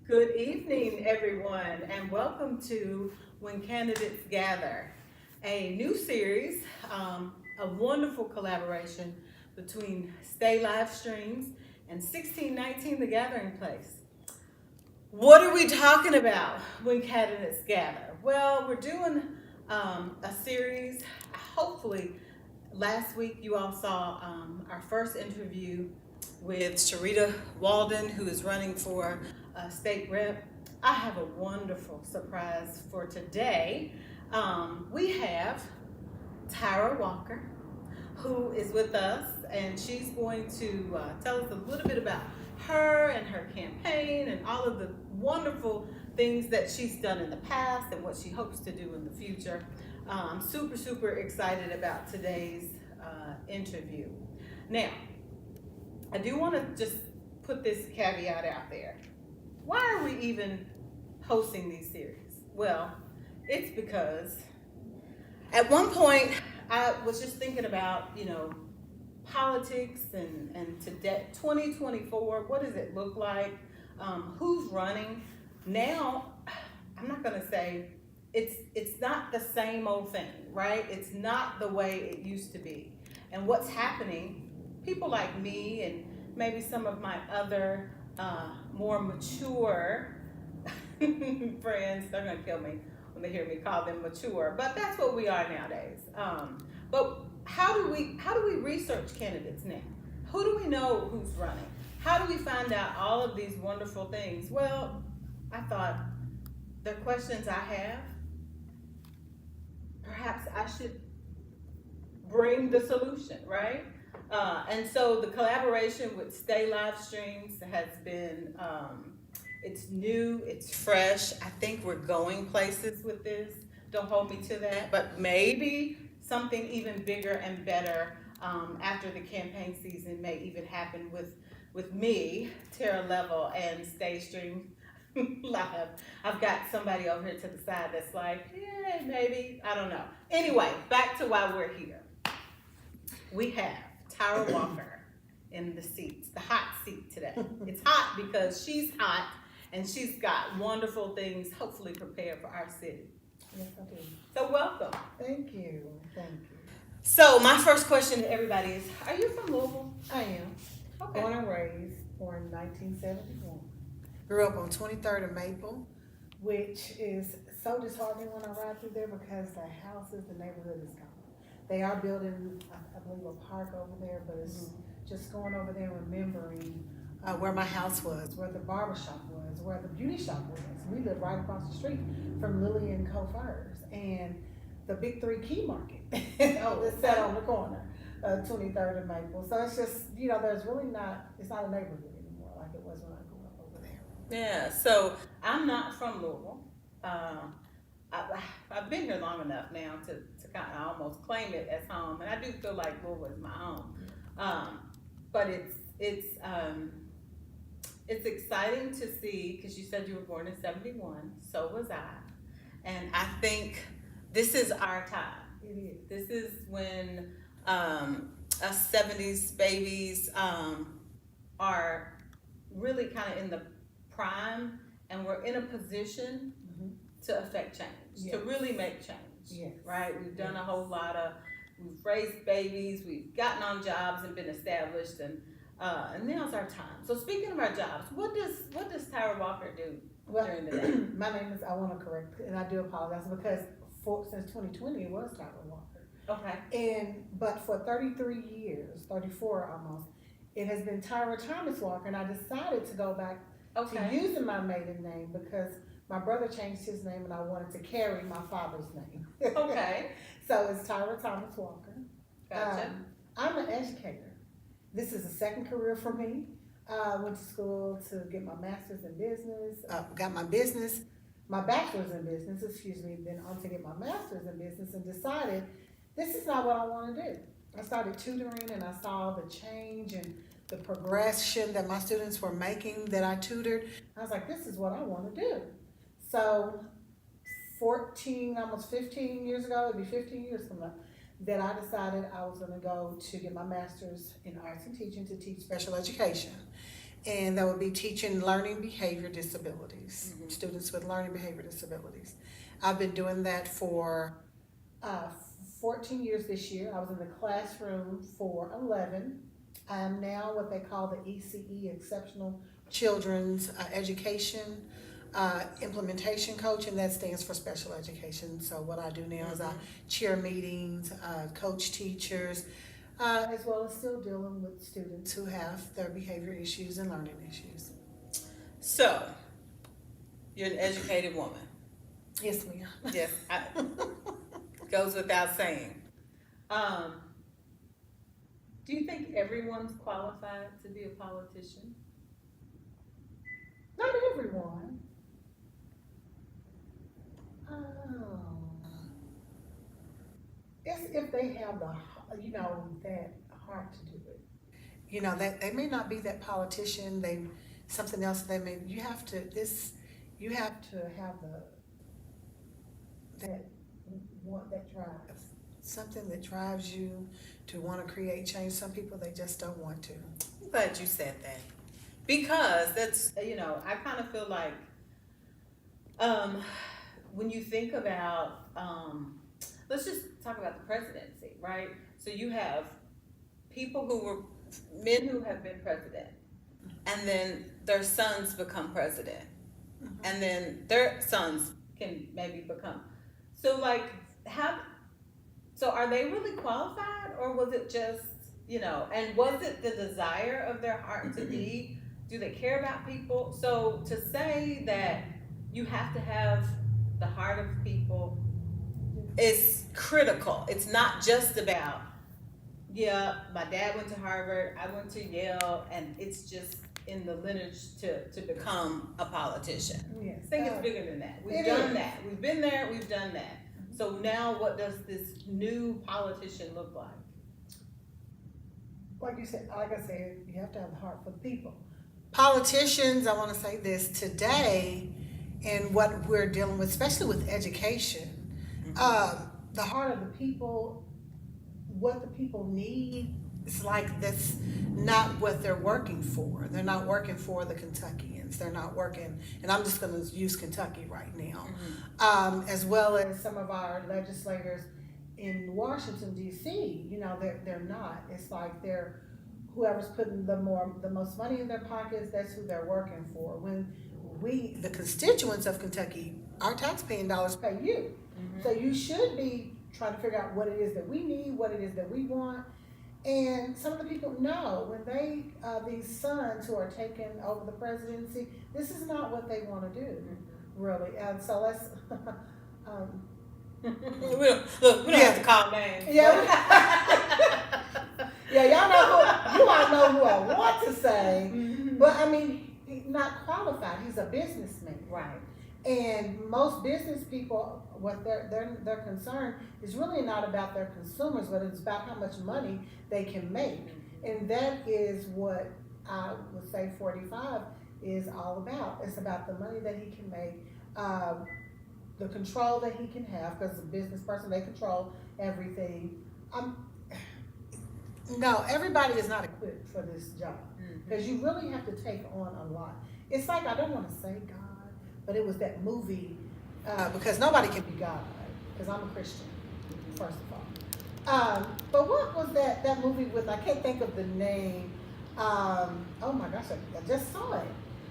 Good evening, everyone, and welcome to When Candidates Gather, a new series, a wonderful collaboration between Stay Live Streams and 1619 The Gathering Place. What are we talking about when candidates gather? Well, we're doing a series. Hopefully, last week you all saw our first interview with Sharita Walden, who is running for state rep. I have a wonderful surprise for today. We have Tyra Walker, who is with us, and she's going to tell us a little bit about her and her campaign and all of the wonderful things that she's done in the past and what she hopes to do in the future. I'm super excited about today's interview. Now, I do want to just put this caveat out there. Why are we even hosting these series? Well, it's because at one point I was just thinking about, politics and today, 2024, what does it look like? Who's running? Now, I'm not going to say it's not the same old thing, right? It's not the way it used to be. And what's happening, people like me and maybe some of my other more mature friends, they're going to kill me when they hear me call them mature, but that's what we are nowadays. But how do we research candidates now? Who do we know who's running? How do we find out all of these wonderful things? Well, I thought the questions I have, perhaps I should bring the solution, right? And so the collaboration with Stay Live Streams has been, it's new, it's fresh. I think we're going places with this. Don't hold me to that, but maybe something even bigger and better after the campaign season may even happen with me, Terra Leavell, and Stay Stream Live. I've got somebody over here to the side that's like, yeah, maybe, I don't know. Anyway, back to why we're here. We have Tyra Walker in the seats, the hot seat today. It's hot because she's hot and she's got wonderful things hopefully prepared for our city. Yes, I do. So welcome. Thank you. So my first question to everybody is, are you from Louisville? I am. Okay. Born and raised, born in 1971. Grew up on 23rd and Maple, which is so disheartening when I ride through there because the houses, the neighborhood is gone. They are building, I believe, a park over there, but it's just going over there and remembering where my house was, where the barber shop was, where the beauty shop was. We live right across the street from Lily and Co. Furs and the Big Three Key Market. It's set on the corner, 23rd and Maple. So it's just, there's really it's not a neighborhood anymore like it was when I grew up over there. Yeah, so I'm not from Louisville. I've been here long enough now to kind of almost claim it as home, and I do feel like Louisville is my home. But it's exciting to see, because you said you were born in 71, so was I, and I think this is our time. It is. This is when us 70s babies are really kind of in the prime, and we're in a position to affect change, to really make change, right? We've done a whole lot we've raised babies, we've gotten on jobs and been established, and now's our time. So speaking of our jobs, what does Tyra Walker do during the day? My name is, I want to correct, and I do apologize because since 2020 it was Tyra Walker. Okay. But for 33 years, 34 almost, it has been Tyra Thomas Walker, and I decided to go back to using my maiden name because my brother changed his name and I wanted to carry my father's name. Okay. So it's Tyra Thomas Walker. Gotcha. I'm an educator. This is a second career for me. Went to school to get my master's in business. Got my bachelor's in business, then on to get my master's in business and decided this is not what I want to do. I started tutoring and I saw the change and the progression that my students were making that I tutored. I was like, this is what I want to do. So 14, almost 15 years ago, it'd be 15 years from now, that I decided I was going to go to get my master's in arts and teaching to teach special education. and that would be teaching learning behavior disabilities, students with learning behavior disabilities. I've been doing that for 14 years this year. I was in the classroom for 11. I am now what they call the ECE, Exceptional Children's Education Implementation Coach, and that stands for special education. So what I do now is I chair meetings, coach teachers, as well as still dealing with students who have their behavior issues and learning issues. So, you're an educated woman. Yes, ma'am. Yes, goes without saying. Do you think everyone's qualified to be a politician? Not everyone. It's if they have the, that heart to do it. That they may not be that politician, something else they may, you have to have that drives. Something that drives you to want to create change. Some people, they just don't want to. I'm glad you said that. Because that's, I kind of feel like when you think about, let's just talk about the presidency, right? So you have men who have been president, and then their sons become president, and then their sons can maybe become. So so are they really qualified, or was it just, and was it the desire of their heart to be? Do they care about people? So to say that you have to have the heart of people is critical. It's not just about, my dad went to Harvard, I went to Yale, and it's just in the lineage to become a politician. Yes. I think it's bigger than that. We've done that. We've been there, we've done that. So now what does this new politician look like? Like I said, you have to have the heart for the people. Politicians, I want to say this today, and what we're dealing with, especially with education, the heart of the people, what the people need, it's like that's not what they're working for. They're not working for the Kentuckians. They're not working, and I'm just going to use Kentucky right now, as well as some of our legislators in Washington, D.C., they're not. It's like they're whoever's putting the most money in their pockets, that's who they're working for. When we, the constituents of Kentucky, our taxpaying dollars pay you. So you should be trying to figure out what it is that we need, what it is that we want. And some of the people know when these sons who are taking over the presidency, this is not what they want to do, really. And so let's, we don't have to call names. Yeah. You all know who I want to say, but I mean, he's not qualified. He's a businessman. Right. And most business people, what their concern is really not about their consumers, but it's about how much money they can make. And that is what I would say 45 is all about. It's about the money that he can make, the control that he can have, because as a business person, they control everything. No, everybody is not equipped for this job, because you really have to take on a lot. It's like, I don't want to say God, but it was that movie, because nobody can be God, because I'm a Christian, first of all. But what was that movie with, I can't think of the name, oh my gosh, I just saw it,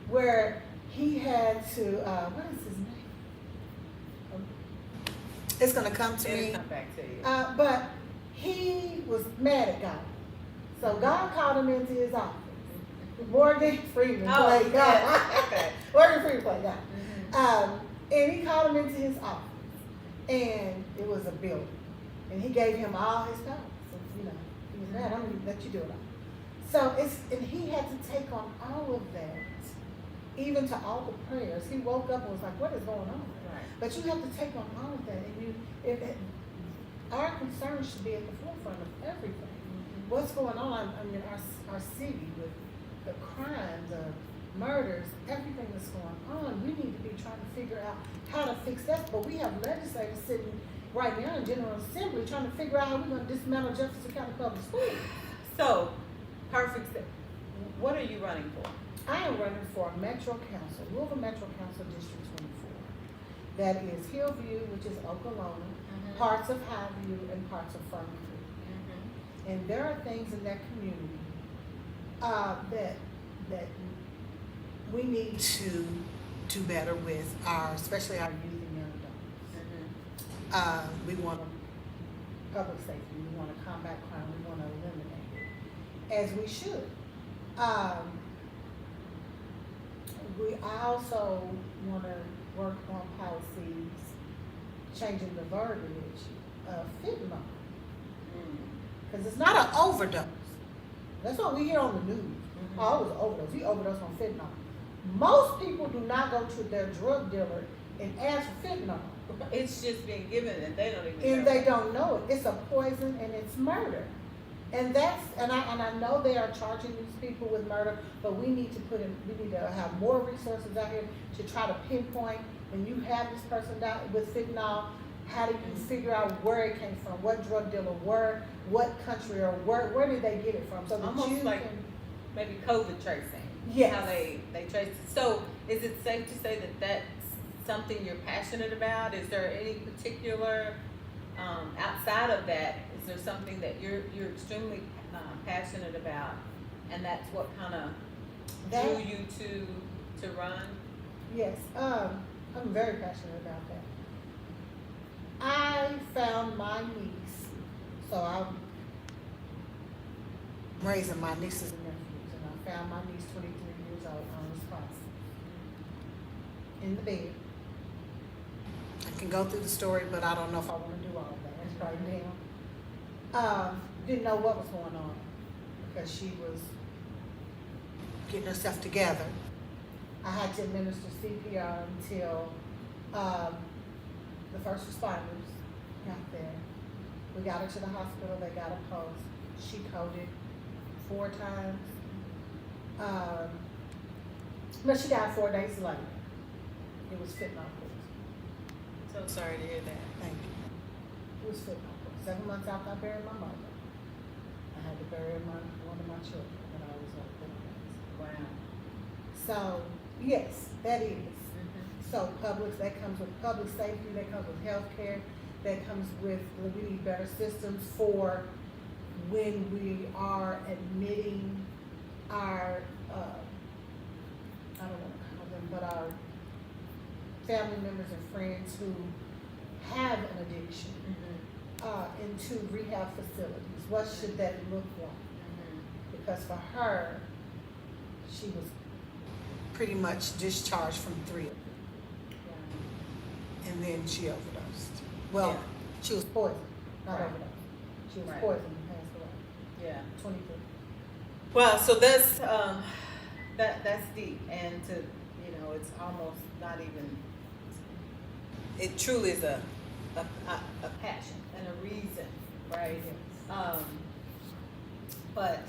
where he had to, what is his name? It's going to come to me. It'll come back to you. But he was mad at God. So God called him into his office. Morgan Freeman played God. Okay. Morgan Freeman played God. And he called him into his office. And it was a building. And he gave him all his powers. So, he was mad. I'm going to let you do it all. So and he had to take on all of that, even to all the prayers. He woke up and was like, what is going on? Right. But you have to take on all of that. And our concerns should be at the forefront of everything. What's going on in our city with the crime, the murders, everything that's going on. We need to be trying to figure out how to fix that. But we have legislators sitting right now in General Assembly trying to figure out how we're going to dismantle Jefferson County Public Schools. So, perfect. What are you running for? I am running for Metro Council, Louisville Metro Council District 24. That is Hillview, which is Oklahoma, parts of Highview, and parts of Fern Creek. And there are things in that community that we need to do better with especially our youth and young adults. We want public safety, we want to combat crime, we want to eliminate it, as we should. I also want to work on policies, changing the verbiage of fentanyl. Because it's not an overdose. That's what we hear on the news. Oh, it was an overdose. He overdosed on fentanyl. Most people do not go to their drug dealer and ask for fentanyl. It's just being given and they don't even And know. they don't know it. It's a poison and it's murder. And I know they are charging these people with murder, but we need to have more resources out here to try to pinpoint when you have this person down with fentanyl, how do you figure out where it came from, what drug dealer, what country, or where did they get it from? So that almost you like can, maybe COVID tracing. Yes. How they trace it. So is it safe to say that that's something you're passionate about? Is there any particular, outside of that, is there something that you're extremely passionate about, and that's what kind of drew you to run? Yes, I'm very passionate about that. I found my niece, so I'm raising my nieces and nephews, and I found my niece 23 years old unresponsive in the bed. I can go through the story, but I don't know if I want to do all of that right now. Didn't know what was going on because she was getting herself together. I had to administer CPR until the first responders got there. We got her to the hospital, they got a pulse. She coded 4 times. But she died 4 days later. It was fentanyl poison. So sorry to hear that. Thank you. It was fentanyl poison. 7 months after I buried my mother, I had to bury one of my children when I was like 10 days. Wow. So, yes, that is. So that comes with public safety, that comes with healthcare, that comes with, we need better systems for when we are admitting our, I don't want to call them, but our family members and friends who have an addiction into rehab facilities. What should that look like? Because for her, she was pretty much discharged from 3 of them. And then she overdosed. Well, Yeah. she was poisoned, not Right. overdosed. She was Right. poisoned and passed away. Yeah. 23. Well, so that's that's deep, and it's almost not even. It truly is a passion and a reason, right? But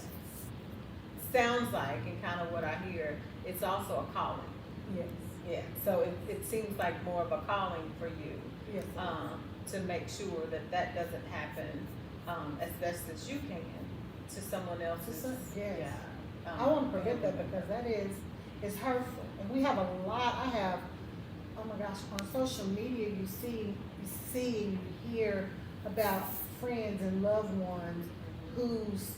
sounds like, and kind of what I hear, it's also a calling. Yes. Yeah. So it seems like more of a calling for you. Yes. To make sure that doesn't happen as best as you can to someone else's. Yes. Yeah. I want to prevent that because it's hurtful. And we have a lot, oh my gosh, on social media you see and you hear about friends and loved ones who's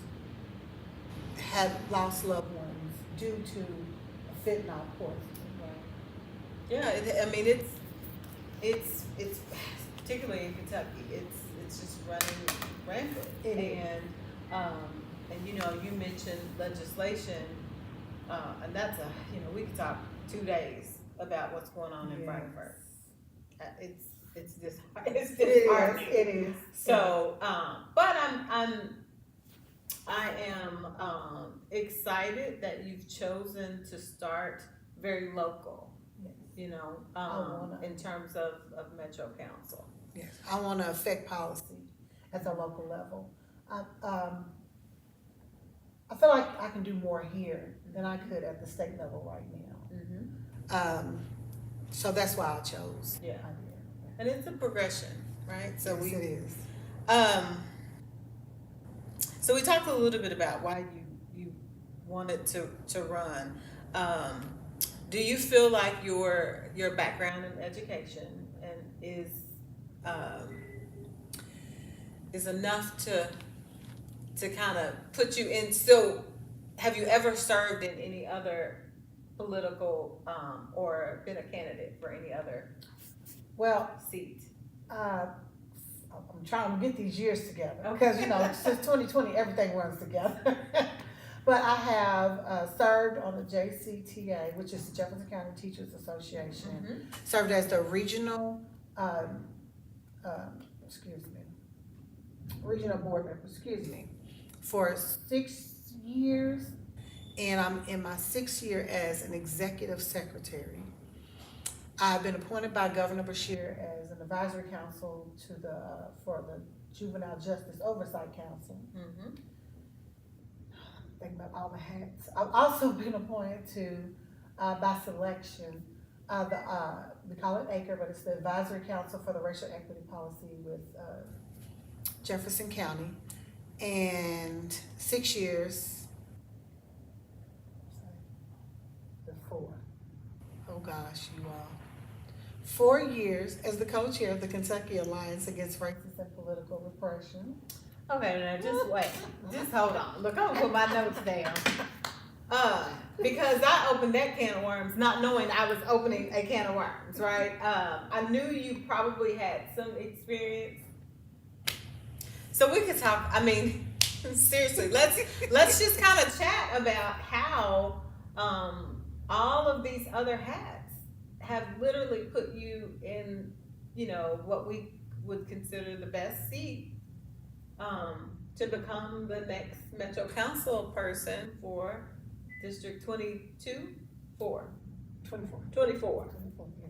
had lost loved ones due to fentanyl poisoning. Yeah, it's particularly in Kentucky. It's just running rampant. It is. And you mentioned legislation, and that's we could talk 2 days about what's going on in Frankfurt. It's disheartening. It is. So, but I am excited that you've chosen to start very local. In terms of Metro Council. Yes, I want to affect policy at the local level. I feel like I can do more here than I could at the state level right now. So that's why I chose. Yeah, and it's a progression, right? So yes, it is. So we talked a little bit about why you wanted to run. Do you feel like your background in education and is enough to kind of put you in? So, have you ever served in any other political or been a candidate for any other seat? I'm trying to get these years together because since 2020 everything runs together. But I have served on the JCTA, which is the Jefferson County Teachers Association. Served as the regional regional board member, for 6 years, and I'm in my 6th year as an executive secretary. I've been appointed by Governor Beshear as an advisory council for the Juvenile Justice Oversight Council. Think about all the hats. I've also been appointed to, by selection, we call it ACRE, but it's the Advisory Council for the Racial Equity Policy with Jefferson County, and 6 years. Before. Oh gosh, you all. 4 years as the co-chair of the Kentucky Alliance Against Racist and Political Repression. Okay, now just wait. Just hold on. Look, I'm gonna put my notes down. Because I opened that can of worms, not knowing I was opening a can of worms, right? I knew you probably had some experience. So we could talk, I mean, seriously, let's just kind of chat about how all of these other hats have literally put you in, what we would consider the best seat to become the next Metro Council person for District 24.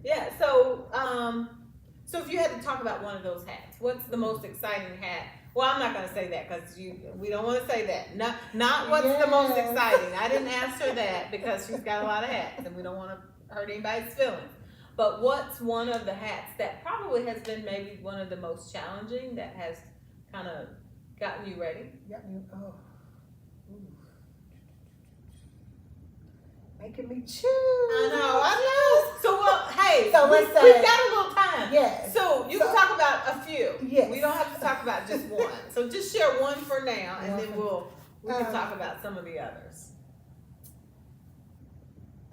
Yeah, so if you had to talk about one of those hats, what's the most exciting hat? Well, I'm not gonna say that because we don't want to say that. Not what's the most exciting. I didn't ask her that because she's got a lot of hats and we don't want to hurt anybody's feelings. But what's one of the hats that probably has been maybe one of the most challenging that has kind of gotten you ready? Making me choose. I know. So, hey, so we've got a little time. Yes. So you can talk about a few. Yes. We don't have to talk about just one. So just share one for now, and then we can talk about some of the others.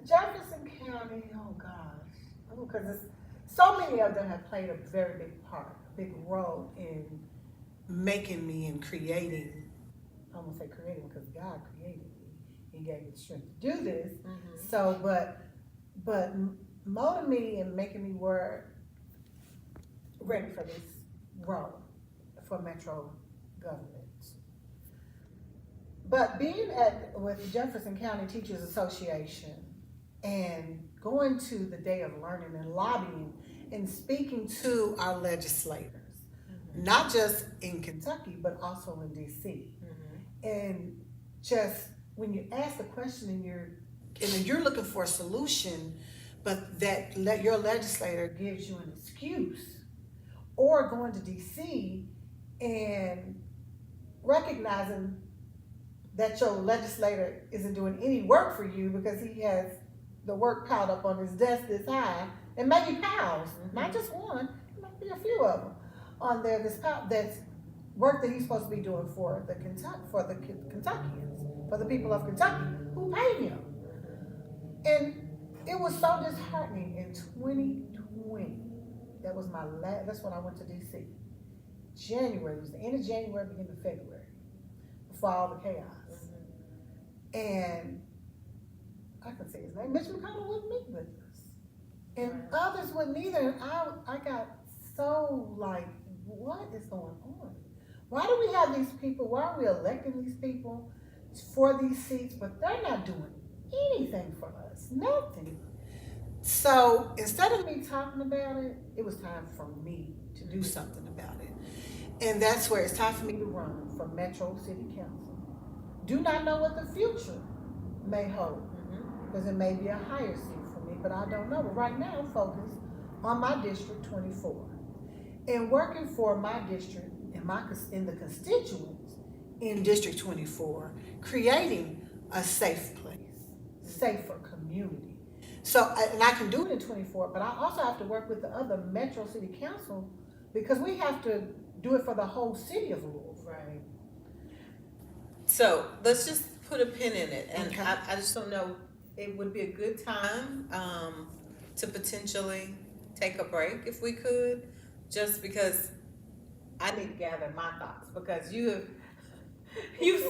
Jefferson County, oh gosh. Because so many of them have played a very big role in making me and creating. I'm gonna say creating because God created me. He gave me the strength to do this. So, but molding me and making me ready for this role for Metro government. But being with Jefferson County Teachers Association and going to the Day of Learning and lobbying and speaking to our legislators, not just in Kentucky, but also in DC. And just when you ask the question and you're looking for a solution, but that your legislator gives you an excuse, or going to DC and recognizing that your legislator isn't doing any work for you because he has the work piled up on his desk this high, and maybe piles, not just one, it might be a few of them on there that's work that he's supposed to be doing for the Kentuckians, for the people of Kentucky who pay him. And it was so disheartening in 2020. That was that's when I went to DC. January, it was the end of January, beginning of February, before all the chaos. And I can say his name, Mitch McConnell wouldn't meet with us. And others wouldn't either. And I got so like, what is going on? Why do we have these people? Why are we electing these people for these seats, but they're not doing anything for us? Nothing. So instead of me talking about it, it was time for me to do something about it. And that's where it's time for me to run for Metro City Council. Do not know what the future may hold, because it may be a higher seat for me, but I don't know. But right now, I'm focused on my District 24 and working for my district in the constituents in District 24, creating a safe place. safer community. So, and I can do it in 24, but I also have to work with the other Metro City Council because we have to do it for the whole city of Louisville. Right. So let's just put a pin in it, and Okay. I just don't know, it would be a good time, to potentially take a break if we could, just because I need to gather my thoughts, because you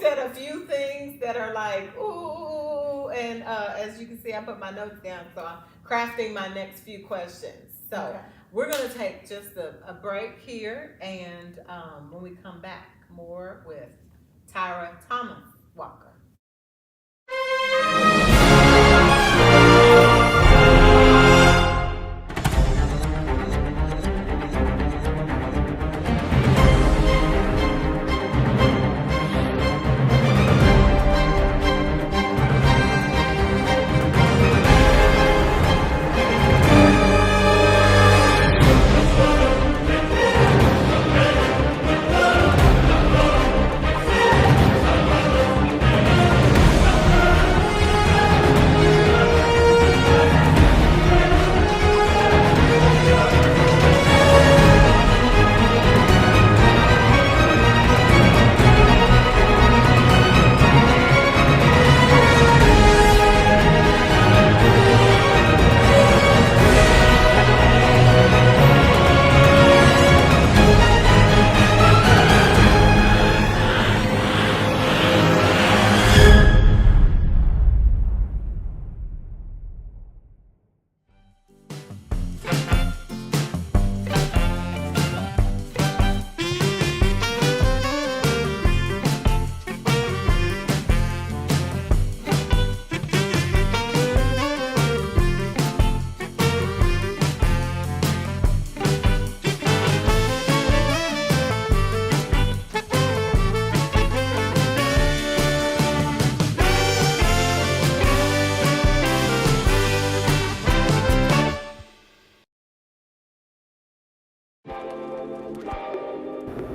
said a few things that are like, ooh, and, as you can see, I put my notes down, so I'm crafting my next few questions. So Okay. we're gonna take just a break here, and, when we come back, more with Tyra Walker.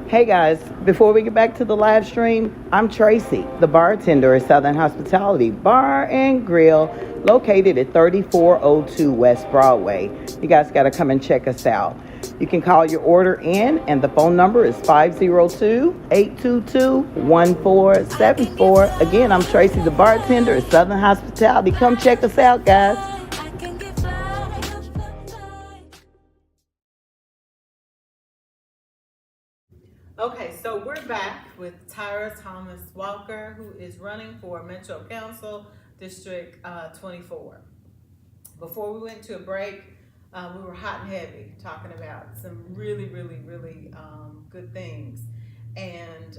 Hey guys, before we get back to the live stream, I'm Tracy, the bartender at Southern Hospitality Bar and Grill, located at 3402 West Broadway. You guys got to come and check us out. You can call your order in, and the phone number is 502-822-1474. Again, I'm Tracy, the bartender at Southern Hospitality. Come check us out, guys. Okay, so we're back with Tyra Walker, who is running for Metro Council District 24. Before we went to a break, we were hot and heavy talking about some really good things. And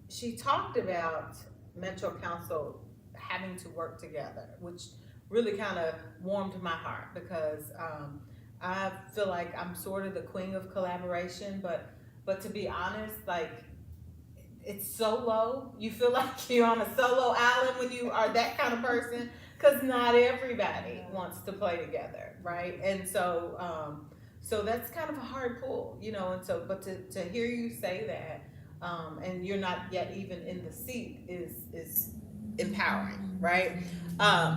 she talked about Metro Council having to work together, which really kind of warmed my heart, because I feel like I'm sort of the queen of collaboration, but to be honest, like, it's solo. You feel like you're on a solo island when you are that kind of person, because not everybody wants to play together, right? And so so that's kind of a hard pull, you know. And so, but to hear you say that, and you're not yet even in the seat, is empowering, right?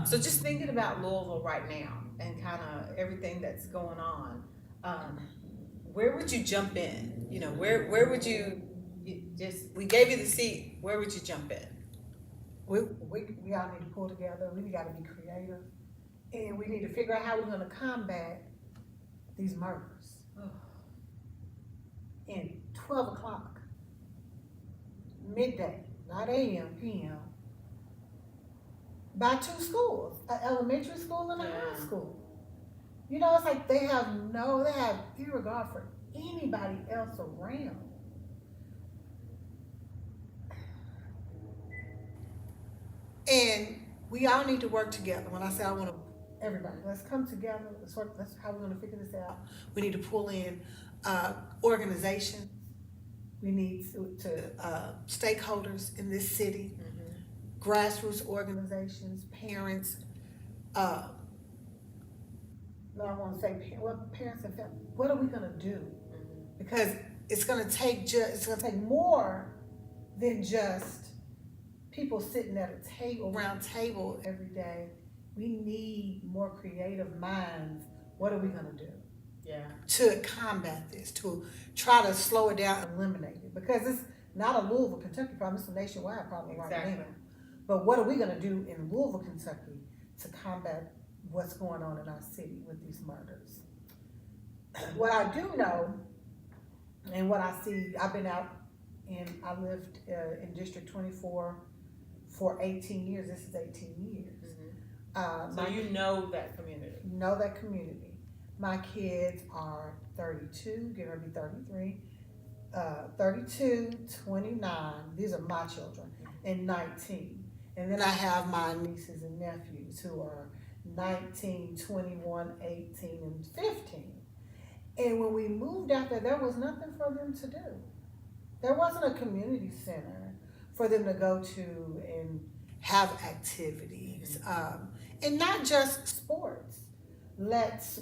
So just thinking about Louisville right now and kind of everything that's going on, where would you jump in? You know, where would you just, we gave you the seat, where would you jump in? We all need to pull together. We got to be creative, and we need to figure out how we're going to combat these murders. In 12 o'clock, midday, not a.m., p.m., by two schools, an elementary school and a high school. You know, it's like they have irregard for anybody else around. And we all need to work together. When I say I want to, everybody, let's come together. That's how we're going to figure this out. We need to pull in organizations. We need to stakeholders in this city, grassroots organizations, parents. No, I want to say parents and families. What are we going to do? Because it's going to take more than just people sitting at a table, round table every day. We need more creative minds. What are we gonna do? Yeah. To combat this, to try to slow it down and eliminate it. Because it's not a Louisville, Kentucky problem, it's a nationwide problem right now. But what are we gonna do in Louisville, Kentucky to combat what's going on in our city with these murders? What I do know, and what I see, I've been out and I lived in District 24 for 18 years. This is 18 years. So you know that community. Know that community. My kids are 32, getting ready to be 33, 32, 29, these are my children, and 19. And then I have my nieces and nephews who are 19, 21, 18, and 15. And when we moved out there was nothing for them to do. There wasn't a community center for them to go to and have activities, and not just sports. Let's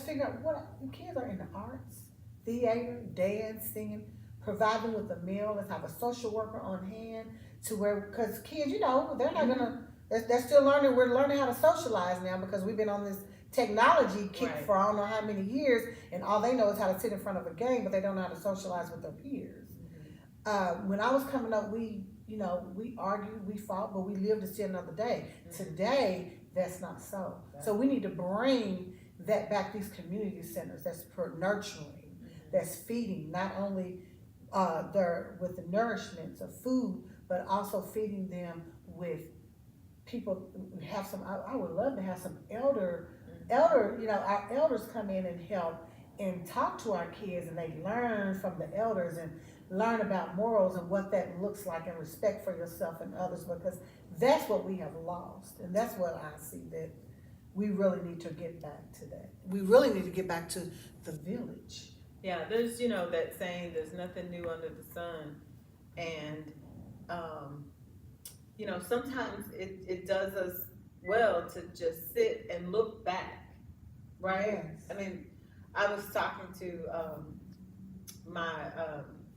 figure out what the kids are in the arts, theater, dance, singing. Provide them with a meal. Let's have a social worker on hand to where, because kids, they're not gonna. They're still learning. We're learning how to socialize now because we've been on this technology kick for I don't know how many years, and all they know is how to sit in front of a game, but they don't know how to socialize with their peers. When I was coming up, we argued, we fought, but we lived to see another day. Today, that's not so. So we need to bring that back, these community centers that's nurturing, that's feeding, not only with the nourishments of food, but also feeding them with people. Have some, I would love to have some elder, our elders come in and help and talk to our kids, and they learn from the elders and learn about morals and what that looks like, and respect for yourself and others, because that's what we have lost. And that's what I see, that we really need to get back to that. We really need to get back to the village. Yeah, there's, that saying, there's nothing new under the sun. And, sometimes it does us well to just sit and look back, right? Yes. I mean, I was talking to my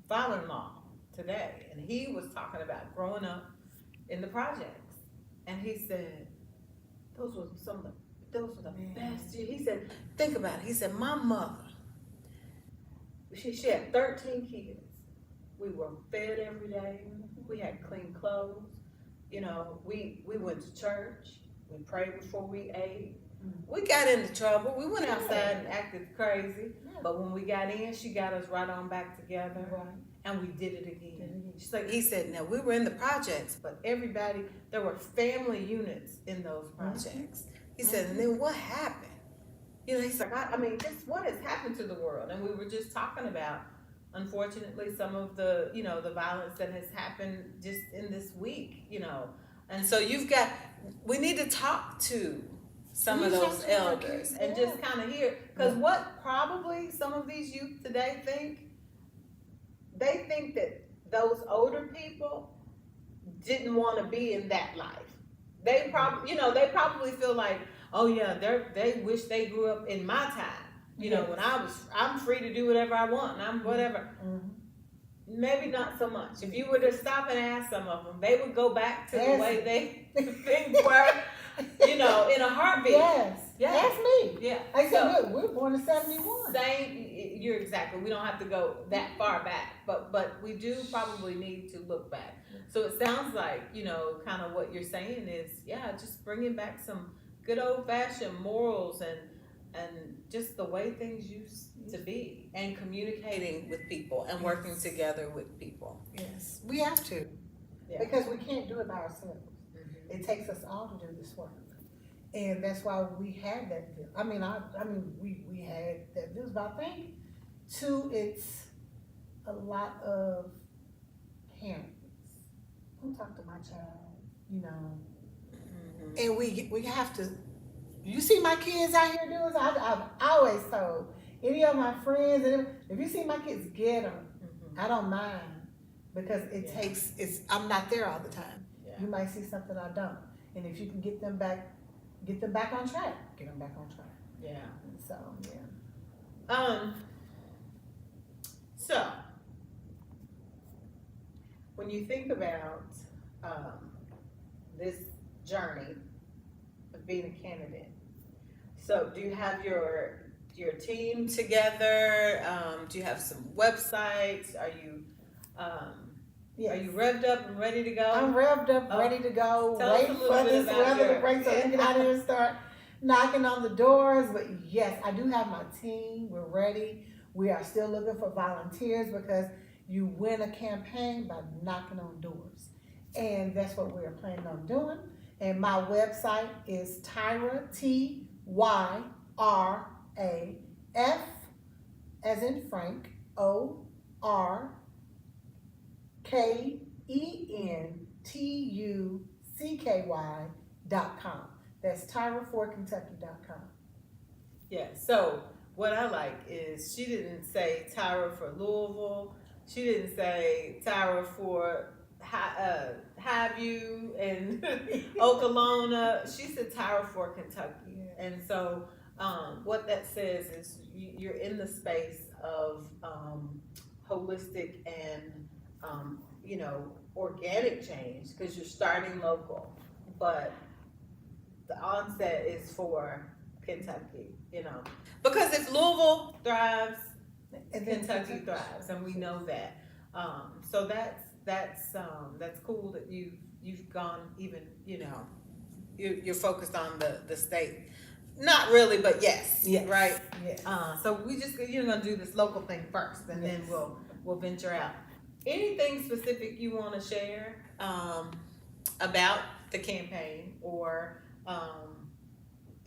father-in-law today, and he was talking about growing up in the projects, and he said those were the best years. He said, think about it. He said, my mother, she had 13 kids. We were fed every day. We had clean clothes. We went to church. We prayed before we ate. We got into trouble. We went outside and acted crazy. But when we got in, she got us right on back together. And we did it again. She's like, he said, now we were in the projects, but there were family units in those projects. He said, and then what happened? He's like, just what has happened to the world? And we were just talking about, unfortunately, some of the, the violence that has happened just in this week, And so we need to talk to some of those elders and just kind of hear, because what probably some of these youth today think that those older people didn't want to be in that life. They probably feel like, oh yeah, they wish they grew up in my time. When I'm free to do whatever I want, and I'm whatever. Maybe not so much. If you were to stop and ask some of them, they would go back to the way things were, in a heartbeat. Yes. That's me. Yeah. I said, we were born in 71. You're exactly. We don't have to go that far back, but we do probably need to look back. So it sounds like, kind of what you're saying is, just bringing back some good old fashioned morals and just the way things used to be, and communicating with people and working together with people. Yes, we have to, because we can't do it by ourselves. It takes us all to do this work. And that's why we had that. We had that village. But I think, too, it's a lot of parents who talk to my child, And we have to. You see my kids out here doing this. I've always told any of my friends, and if you see my kids, get them. I don't mind, because I'm not there all the time. You might see something I don't, and if you can get them back on track. Get them back on track. Yeah. So So when you think about this journey of being a candidate. So do you have your team together? Do you have some websites? Are you revved up and ready to go? I'm revved up, ready to go. Tell us Wait a little for bit this about weather your- to break so we can get out here and start knocking on the doors. But yes, I do have my team. We're ready. We are still looking for volunteers because you win a campaign by knocking on doors. And that's what we are planning on doing. And my website is Tyra, TYRAF, as in Frank, ORKENTUCKY.com. That's TyraForKentucky.com. Yeah, so what I like is she didn't say Tyra for Louisville. She didn't say Tyra for Highview and Okolona. She said Tyra for Kentucky. Yeah. And so what that says is you're in the space of holistic and organic change because you're starting local, but the onset is for Kentucky, because if Louisville thrives, And then Kentucky thrives, and we know that. So that's cool that you've gone even, you're focused on the state. Not really, but yes. Right? Yes. So we just, gonna do this local thing first, and then Yes. we'll venture out. Anything specific you want to share about the campaign or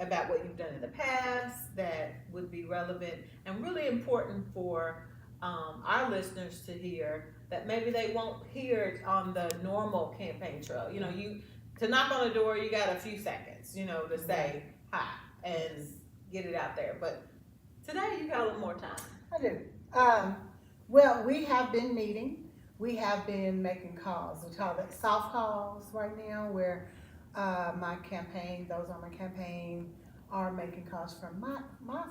about what you've done in the past that would be relevant and really important for our listeners to hear that maybe they won't hear it on the normal campaign trail. To knock on a door, you got a few seconds, to say hi and get it out there. But today you got a little more time. I do. Well, we have been meeting. We have been making calls. We call it soft calls right now, where my campaign, those on my campaign, are making calls from my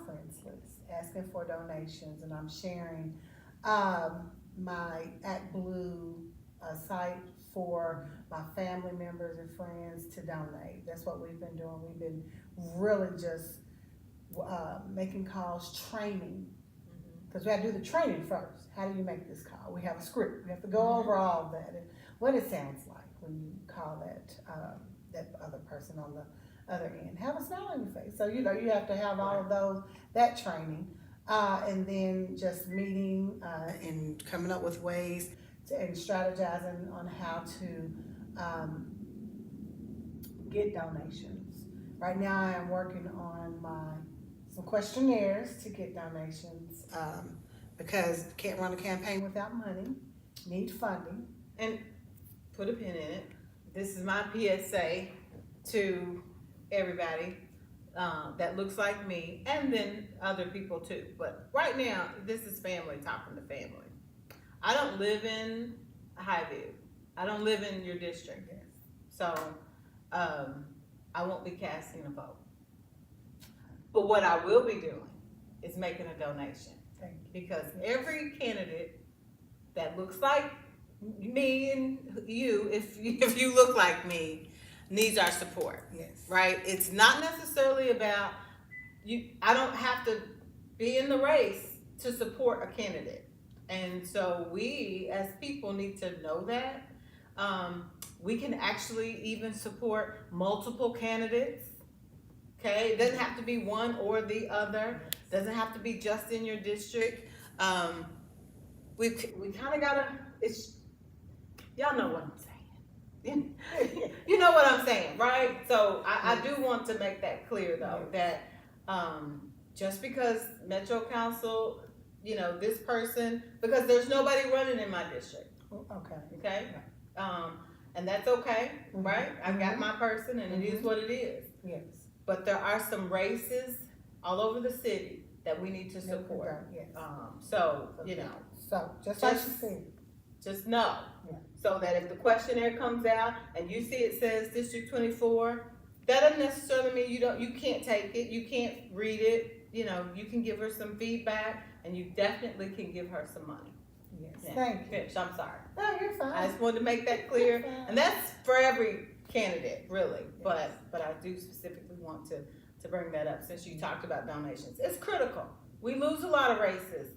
friends list, asking for donations, and I'm sharing my Act Blue site for my family members and friends to donate. That's what we've been doing. We've been really just making calls, training, because we have to do the training first. How do you make this call? We have a script. We have to go over all of that and what it sounds like when you call that other person on the other end. Have a smile on your face. So you have to have all of that training, and then just meeting and coming up with ways and strategizing on how to get donations. Right now, I am working on some questionnaires to get donations, because can't run a campaign without money, need funding. And put a pin in it. This is my PSA to everybody that looks like me, and then other people too. But right now, this is family talking to family. I don't live in Highview. I don't live in your district. So I won't be casting a vote. But what I will be doing is making a donation. Thank you. Because every candidate that looks like me and you, if you look like me, needs our support. Yes. Right? It's not necessarily about you. I don't have to be in the race to support a candidate. And so we as people need to know that. We can actually even support multiple candidates. Okay, it doesn't have to be one or the other. Doesn't have to be just in your district. We kind of gotta. Y'all know what I'm saying. You know what I'm saying, right? So I do want to make that clear though, that just because Metro Council, this person, because there's nobody running in my district. Okay. And that's okay, right? I got my person, and it is what it is. Yes. But there are some races all over the city that we need to support. Yes. So just like you said. just know. Yeah. So that if the questionnaire comes out and you see it says District 24, that doesn't necessarily mean you can't take it, you can't read it. You can give her some feedback, and you definitely can give her some money. Yes, Yeah, thank you. finish, I'm sorry. No, you're I fine. just wanted to make that clear, You're fine. and that's for every candidate, really, but I do specifically want to bring that up since you talked about donations. It's critical. We lose a lot of races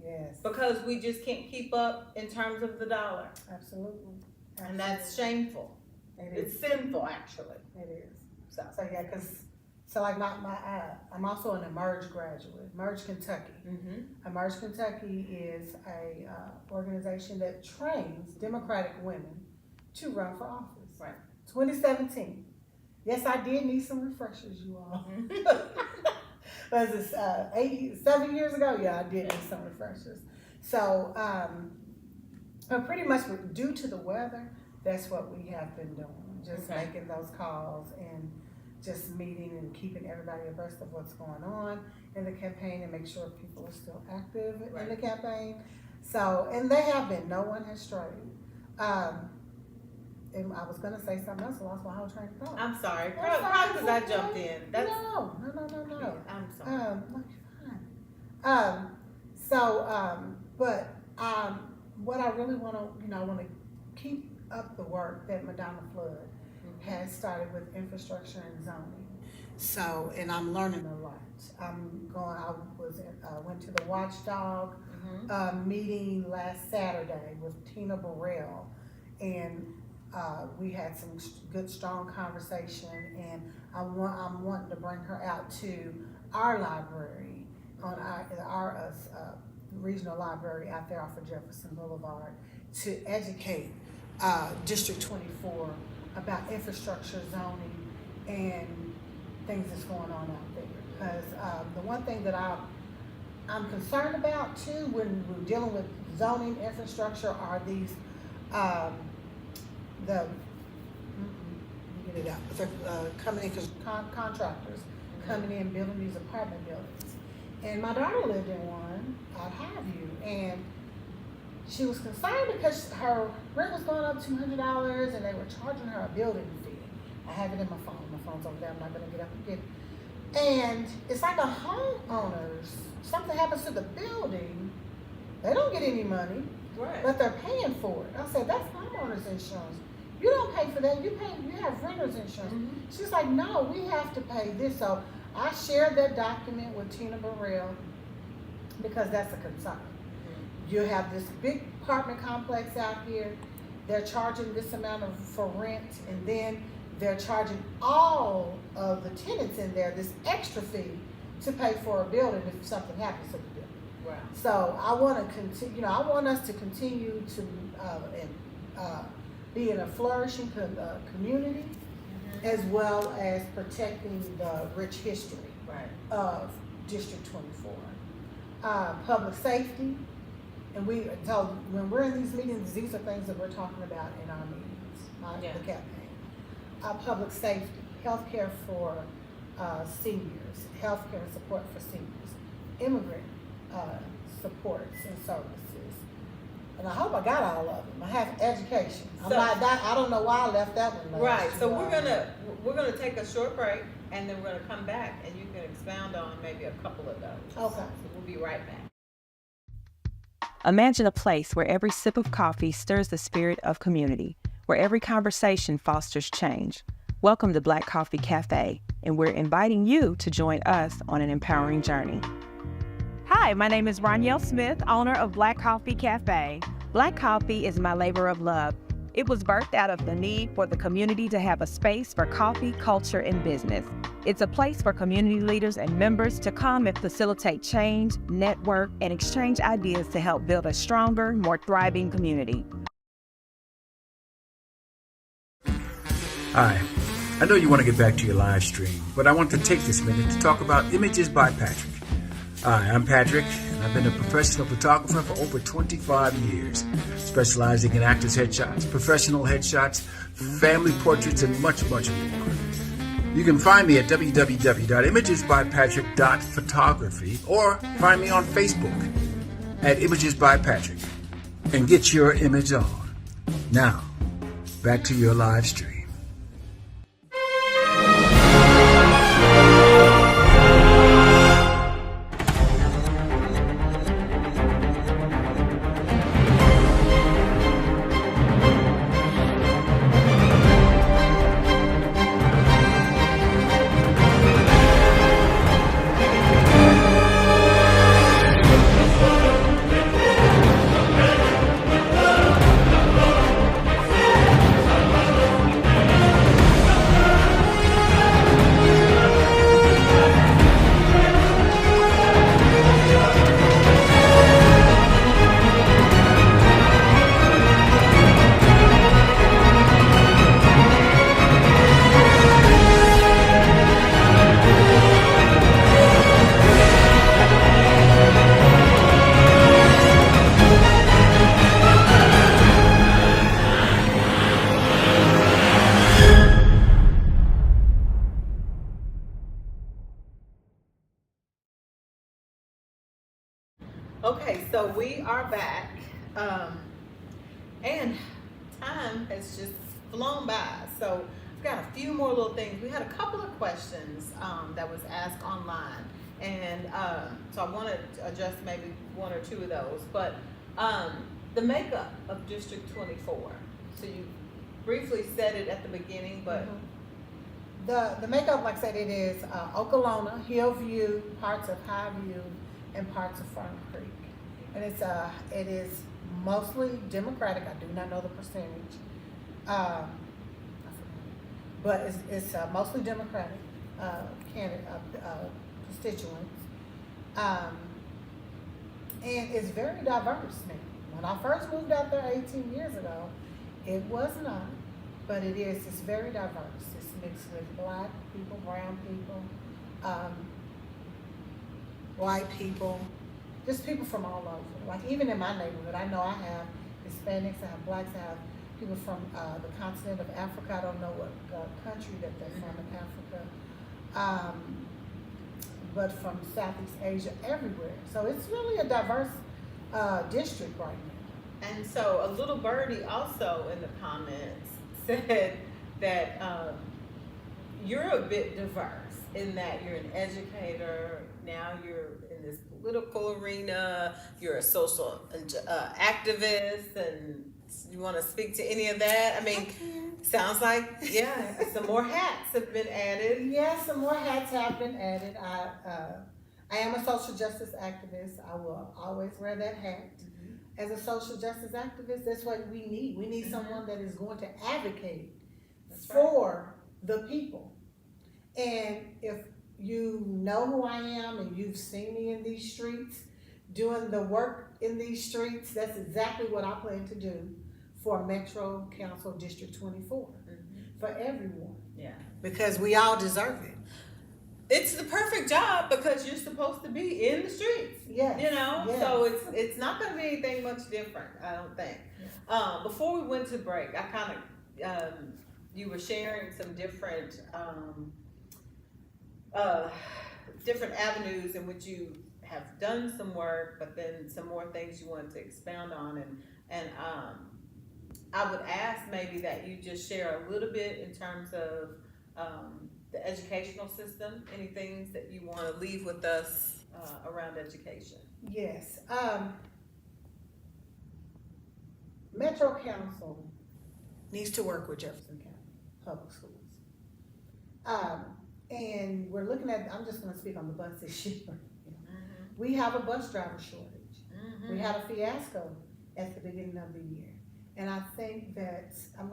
Yes. because we just can't keep up in terms of the dollar, Absolutely. and that's shameful. It It's is. sinful, actually. It is. So, So yeah, so like I'm also an Emerge graduate, Emerge Kentucky. Emerge Kentucky is a organization that trains Democratic women to run for office. Right. 2017. Yes, I did need some refreshers, you all. Was this 7 years ago? Yeah, I did need some refreshers. So, but pretty much due to the weather, that's what we have been doing. Just making those calls and just meeting and keeping everybody abreast of what's going on in the campaign and make sure people are still active in the campaign. So, and they have been. No one has strayed. And I was gonna say something else, I lost my whole train of thought. I'm sorry, That's probably because I okay. jumped in. That's, No. yeah, I'm sorry. No, you're fine. What I really want to, I want to keep up the work that Madonna Flood has started with infrastructure and zoning. So, and I'm learning a lot. Went to the Watchdog meeting last Saturday with Tina Burrell, and we had some good, strong conversation, and I'm wanting to bring her out to our library on our regional library out there off of Jefferson Boulevard to educate District 24 about infrastructure, zoning, and things that's going on out there. Because the one thing that I'm concerned about too when we're dealing with zoning infrastructure are these coming in, contractors coming in building these apartment buildings. And my daughter lived in one at Highview, and she was concerned because her rent was going up $200 and they were charging her a building fee. I have it in my phone. My phone's over there. I'm not going to get up and get it. And it's like a homeowners, something happens to the building, they don't get any money, but they're paying for it. I said, that's homeowners insurance. You don't pay for that. You have renter's insurance. She's like, no, we have to pay this. So I shared that document with Tina Burrell because that's a concern. You have this big apartment complex out here. They're charging this amount for rent, and then they're charging all of the tenants in there this extra fee to pay for a building if something happens to the building. Wow. So I want to continue. I want us to continue to be in a flourishing community, as well as protecting the rich history of District 24. Public safety. And when we're in these meetings, these are things that we're talking about in our meetings, the campaign. Public safety, healthcare for seniors, healthcare support for seniors, immigrant supports and services. And I hope I got all of them. I have education. I don't know why I left that one last. Right. So we're gonna take a short break, and then we're gonna come back, and you can expound on maybe a couple of those. Okay. So we'll be right back. Imagine a place where every sip of coffee stirs the spirit of community, where every conversation fosters change. Welcome to Black Coffee Cafe, and we're inviting you to join us on an empowering journey. Hi, my name is Ronielle Smith, owner of Black Coffee Cafe. Black Coffee is my labor of love. It was birthed out of the need for the community to have a space for coffee, culture, and business. It's a place for community leaders and members to come and facilitate change, network, and exchange ideas to help build a stronger, more thriving community. Hi, I know you want to get back to your live stream, but I want to take this minute to talk about Images by Patrick. Hi, I'm Patrick, and I've been a professional photographer for over 25 years, specializing in actors' headshots, professional headshots, family portraits, and much, much more. You can find me at www.imagesbypatrick.photography or find me on Facebook at Images by Patrick and get your image on. Now, back to your live stream. So we are back, and time has just flown by. So we've got a few more little things. We had a couple of questions that was asked online, and so I want to address maybe one or two of those. But the makeup of District 24. So you briefly said it at the beginning, but The makeup, like I said, it is Okolona, Hillview, parts of Highview, and parts of Front Creek. And it is mostly Democratic. I do not know the percentage, but it's mostly Democratic constituents, and it's very diverse now. When I first moved out there 18 years ago, it was not, but it is. It's very diverse. It's mixed with black people, brown people, white people, just people from all over. Like even in my neighborhood, I know I have Hispanics, I have blacks, I have people from the continent of Africa. I don't know what country that they're from in Africa, but from Southeast Asia, everywhere. So it's really a diverse district right now. and so a little birdie also in the comments said that you're a bit diverse in that you're an educator, now you're in this political arena, you're a social activist, and you want to speak to any of that? I mean, sounds like, yeah, some more hats have been added. Yes, some more hats have been added. I am a social justice activist. I will always wear that hat. As a social justice activist, that's what we need. We need someone that is going to advocate for the people. And if you know who I am and you've seen me in these streets, doing the work in these streets, that's exactly what I plan to do for Metro Council District 24, for everyone. Yeah. Because we all deserve it. It's the perfect job because you're supposed to be in the streets. Yes. You know, yes. so it's not going to be anything much different, I don't think. Before we went to break, I kind of, you were sharing some different avenues in which you have done some work, but then some more things you wanted to expound on, and I would ask maybe that you just share a little bit in terms of the educational system, any things that you want to leave with us around education. Yes. Metro Council needs to work with Jefferson County Public Schools. And we're looking at, I'm just going to speak on the bus issue. We have a bus driver shortage. We had a fiasco at the beginning of the year. And I think that, I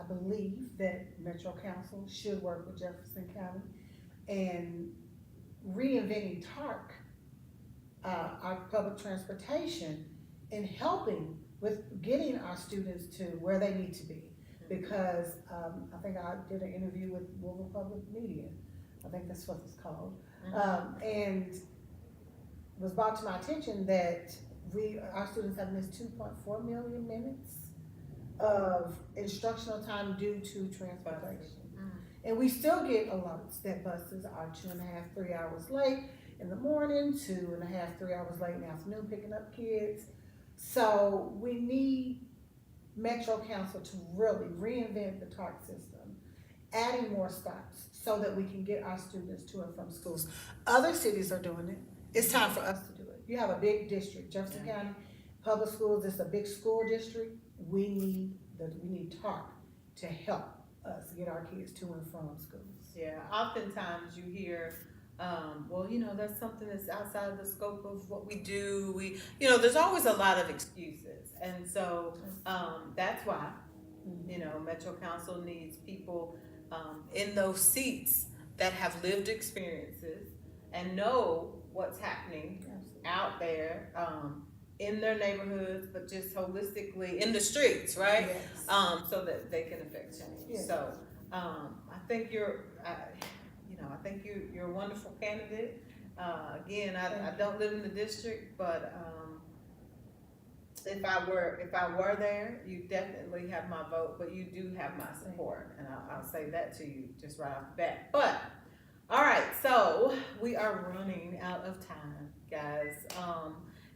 believe that Metro Council should work with Jefferson County and reinventing TARC, our public transportation, and helping with getting our students to where they need to be. Because I think I did an interview with Louisville Public Media, I think that's what it's called, and it was brought to my attention that our students have missed 2.4 million minutes of instructional time due to transportation. And we still get alerts that buses are 2.5, 3 hours late in the morning, 2.5, 3 hours late in the afternoon picking up kids. So we need Metro Council to really reinvent the TARC system, adding more stops so that we can get our students to and from schools. Other cities are doing it. It's time for us to do it. You have a big district, Jefferson County Public Schools. It's a big school district. We need TARC to help us get our kids to and from schools. Yeah, oftentimes you hear, well, you know, that's something that's outside of the scope of what we do. There's always a lot of excuses. And so that's why, Metro Council needs people in those seats that have lived experiences and know what's happening out there in their neighborhoods, but just holistically in the streets, right? Yes. So that they can affect change. Yes. So I think you're a wonderful candidate. Again, I don't live in the district, but if I were there, you definitely have my vote, but you do have my support, and I'll say that to you just right off the bat. But all right, so we are running out of time, guys.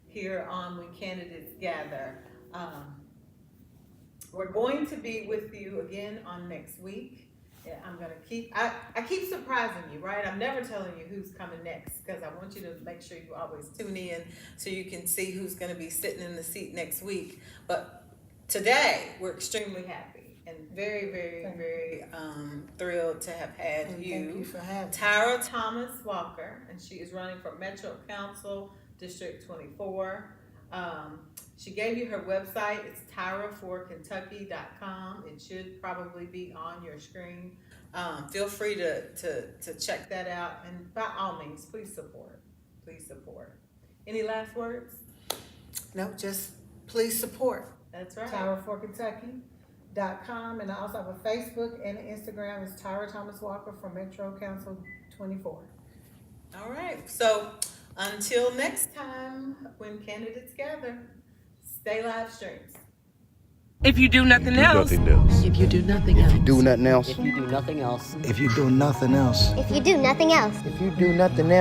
here on When Candidates Gather. We're going to be with you again on next week. Yeah, I keep surprising you, right? I'm never telling you who's coming next because I want you to make sure you always tune in so you can see who's going to be sitting in the seat next week. But today, we're extremely happy and very, very, very thrilled to have had Thank you for having Tyra Thomas Walker, and she is running for Metro Council District 24. She gave you her website. It's tyraforkentucky.com. It should probably be on your screen. Feel free to check that out, and by all means, please support. Please support. Any last words? No, just please support. That's right. TyraForKentucky.com, and I also have a Facebook and an Instagram. It's Tyra Thomas Walker from Metro Council 24. All right. So until next time, when candidates gather, stay live streams. If you do nothing else, If you do nothing else. If you do nothing else. If you do nothing else. If you do nothing else. If you do nothing else. If you do nothing else.